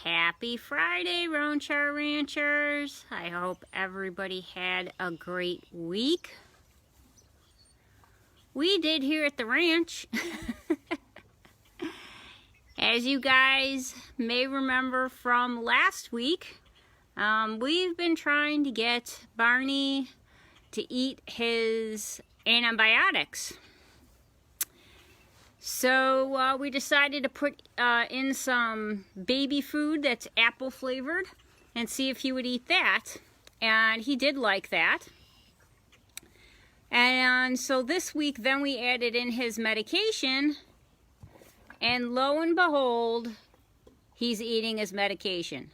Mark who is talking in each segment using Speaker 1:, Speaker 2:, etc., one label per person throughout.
Speaker 1: Happy Friday, Roanchar Ranchers. I hope everybody had a great week. We did here at the ranch. As you guys may remember from last week, we've been trying to get Barney to eat his antibiotics. So we decided to put in some baby food that's apple flavored and see if he would eat that. And he did like that. And so this week then we added in his medication, and lo and behold, he's eating his medication.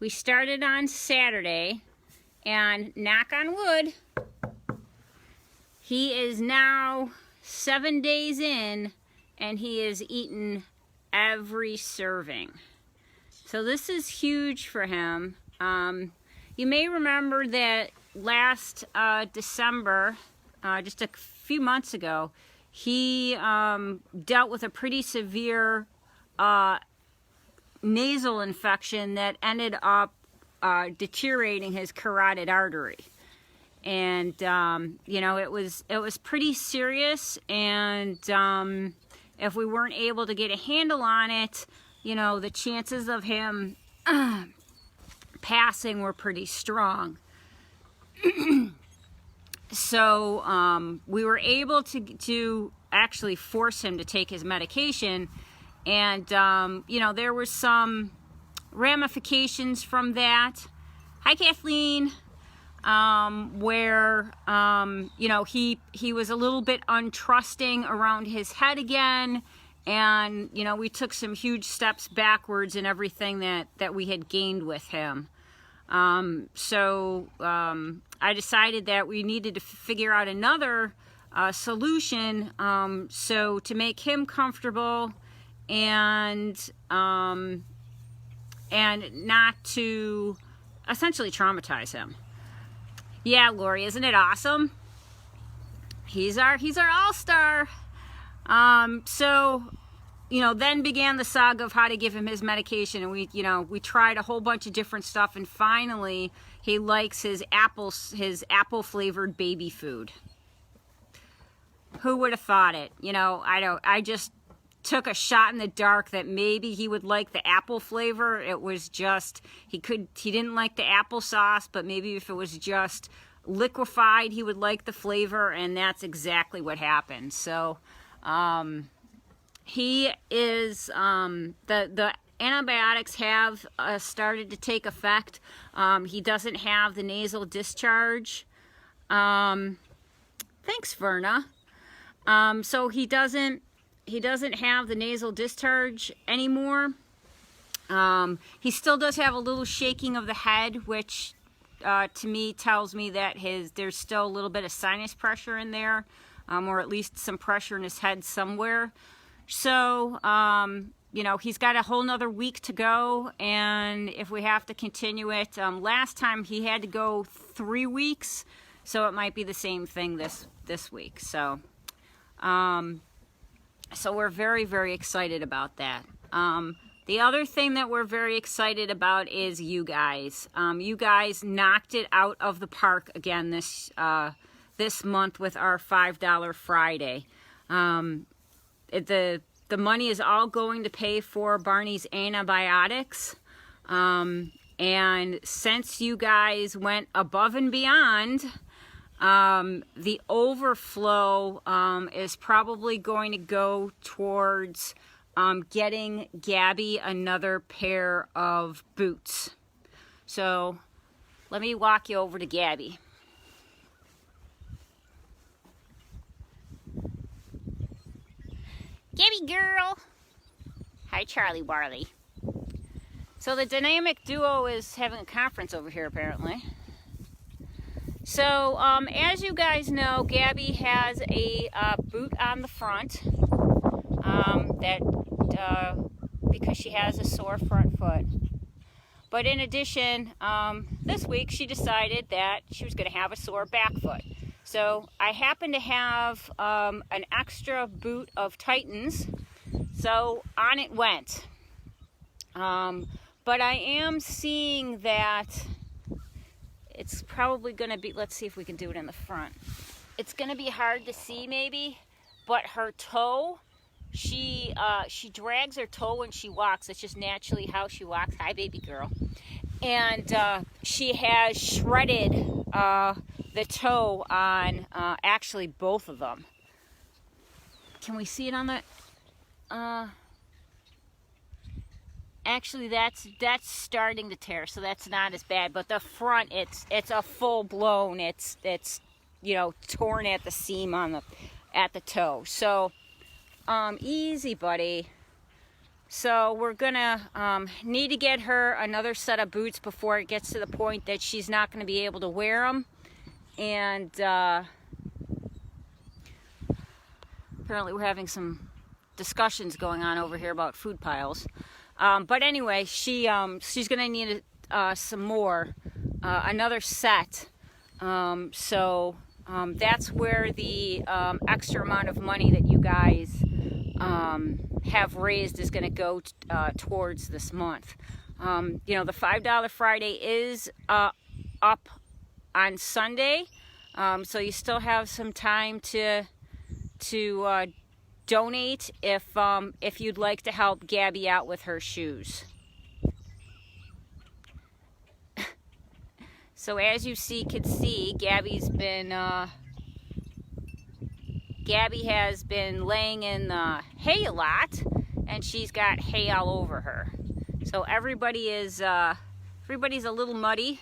Speaker 1: We started on Saturday, and knock on wood, he is now 7 days in, and he has eaten every serving. So this is huge for him. You may remember that last December, just a few months ago, he dealt with a pretty severe nasal infection that ended up deteriorating his carotid artery. And you know, it was pretty serious, and if we weren't able to get a handle on it, you know, the chances of him passing were pretty strong. So we were able to actually force him to take his medication, and you know, there were some ramifications from that. Hi, Kathleen. Where you know, he was a little bit untrusting around his head again, and you know, we took some huge steps backwards in everything that we had gained with him. So I decided that we needed to figure out another solution, so to make him comfortable and not to essentially traumatize him. Yeah, Lori, isn't it awesome? He's our all-star. So, you know, then began the saga of how to give him his medication, and we tried a whole bunch of different stuff, and finally he likes his apple flavored baby food. Who would have thought it? You know, I just took a shot in the dark that maybe he would like the apple flavor. It was just, he didn't like the applesauce, but maybe if it was just liquefied, he would like the flavor, and that's exactly what happened. So he is, the antibiotics have started to take effect. He doesn't have the nasal discharge. Thanks, Verna. So he doesn't have the nasal discharge anymore. He still does have a little shaking of the head, which to me tells me that there's still a little bit of sinus pressure in there, or at least some pressure in his head somewhere. So, you know, he's got a whole nother week to go, and if we have to continue it, last time he had to go 3 weeks, so it might be the same thing this week. So, so we're very, very excited about that. The other thing that we're very excited about is you guys. You guys knocked it out of the park again this month with our $5 Friday. The money is all going to pay for Barney's antibiotics. And since you guys went above and beyond, the overflow is probably going to go towards getting Gabby another pair of boots. So let me walk you over to Gabby. Gabby girl. Hi, Charlie Barley. So the dynamic duo is having a conference over here apparently. So as you guys know, Gabby has a boot on the front because she has a sore front foot. But in addition, this week she decided that she was going to have a sore back foot. So I happen to have an extra boot of Titans, so on it went. But I am seeing that it's probably going to be, let's see if we can do it in the front. It's going to be hard to see maybe, but her toe, she drags her toe when she walks. It's just naturally how she walks. Hi, baby girl. And she has shredded the toe on actually both of them. Can we see it on the... Actually, that's starting to tear, so that's not as bad. But the front, it's a full blown. It's you know, torn at the seam at the toe. So easy, buddy. So we're gonna need to get her another set of boots before it gets to the point that she's not going to be able to wear them. And apparently, we're having some discussions going on over here about food piles. But anyway, she's going to need some more, another set. So that's where the extra amount of money that you guys have raised is going to go towards this month. You know, the $5 Friday is up on Sunday, so you still have some time to donate if you'd like to help Gabby out with her shoes. So as you can see, Gabby has been laying in the hay a lot, and she's got hay all over her. So everybody's a little muddy,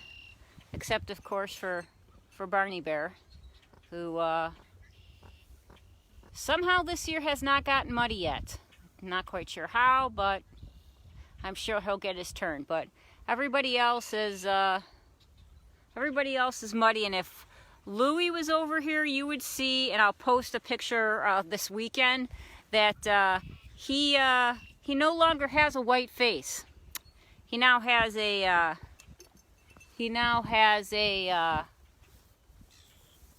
Speaker 1: except of course for Barney Bear, who somehow this year has not gotten muddy yet. I'm not quite sure how, but I'm sure he'll get his turn. But everybody else is muddy, and if Louie was over here, you would see, and I'll post a picture this weekend, that he no longer has a white face. He now has a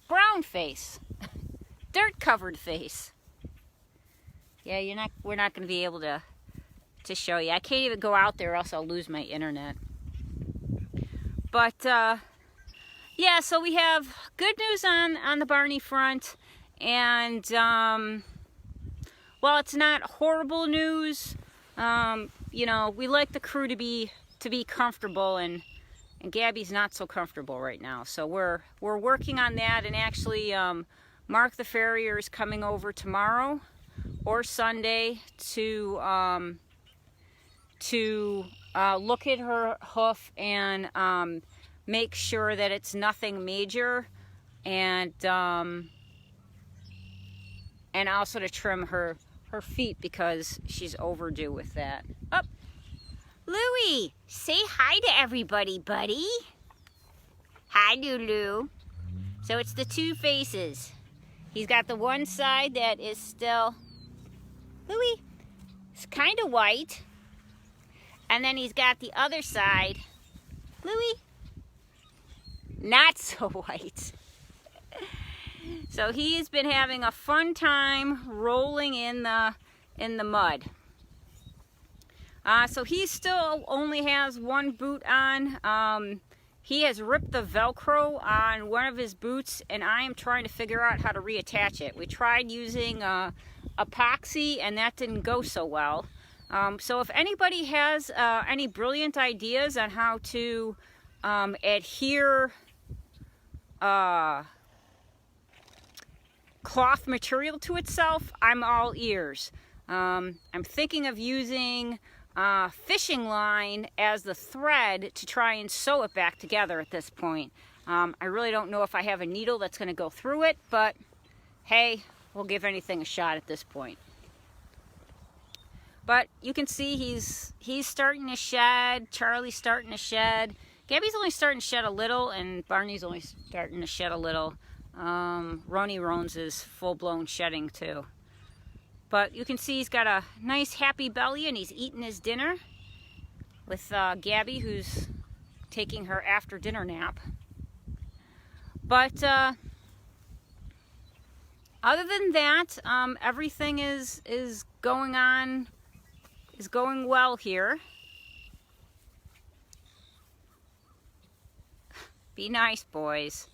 Speaker 1: brown face. Dirt covered face. Yeah, we're not going to be able to show you. I can't even go out there, or else I'll lose my internet. But yeah, so we have good news on the Barney front, and while it's not horrible news, you know, we like the crew to be comfortable, and Gabby's not so comfortable right now. So we're working on that, and actually Mark the farrier is coming over tomorrow or Sunday to look at her hoof and make sure that it's nothing major, and also to trim her feet because she's overdue with that. Oh, Louie, say hi to everybody, buddy. Hi, Lulu. So it's the two faces. He's got the one side that is still, Louie, it's kind of white. And then he's got the other side, Louie, not so white. So he's been having a fun time rolling in the mud. So he still only has one boot on. He has ripped the Velcro on one of his boots, and I am trying to figure out how to reattach it. We tried using epoxy, and that didn't go so well. So if anybody has any brilliant ideas on how to adhere cloth material to itself, I'm all ears. I'm thinking of using fishing line as the thread to try and sew it back together at this point. I really don't know if I have a needle that's going to go through it, but hey, we'll give anything a shot at this point. But you can see he's starting to shed. Charlie's starting to shed. Gabby's only starting to shed a little, and Barney's only starting to shed a little. Roni Rones is full-blown shedding too. But you can see he's got a nice happy belly, and he's eating his dinner with Gabby, who's taking her after dinner nap. But other than that, everything is going well here. Be nice, boys.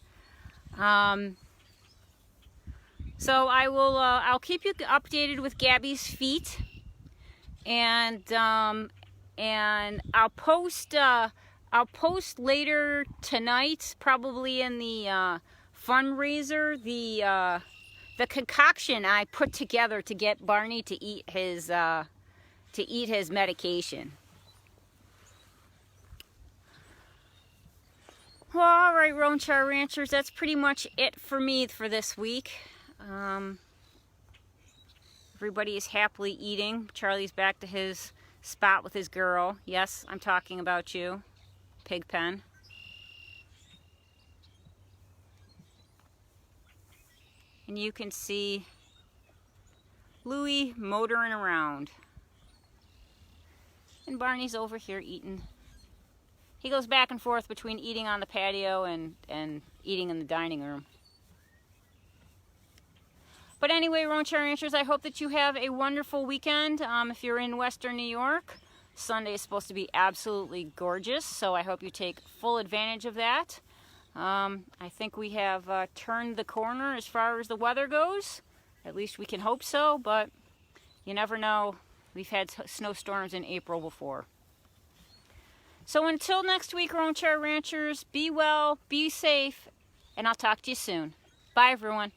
Speaker 1: So I'll keep you updated with Gabby's feet, and I'll post later tonight, probably in the fundraiser, the concoction I put together to get Barney to eat his medication. Well, all right, Roanchar Ranchers, that's pretty much it for me for this week. Everybody is happily eating. Charlie's back to his spot with his girl. Yes, I'm talking about you, Pigpen. And you can see Louie motoring around. And Barney's over here eating. He goes back and forth between eating on the patio and eating in the dining room. But anyway, Roanchar Ranchers, I hope that you have a wonderful weekend. If you're in Western New York, Sunday is supposed to be absolutely gorgeous, so I hope you take full advantage of that. I think we have turned the corner as far as the weather goes. At least we can hope so, but you never know. We've had snowstorms in April before. So until next week, Roanchar Ranchers, be well, be safe, and I'll talk to you soon. Bye, everyone.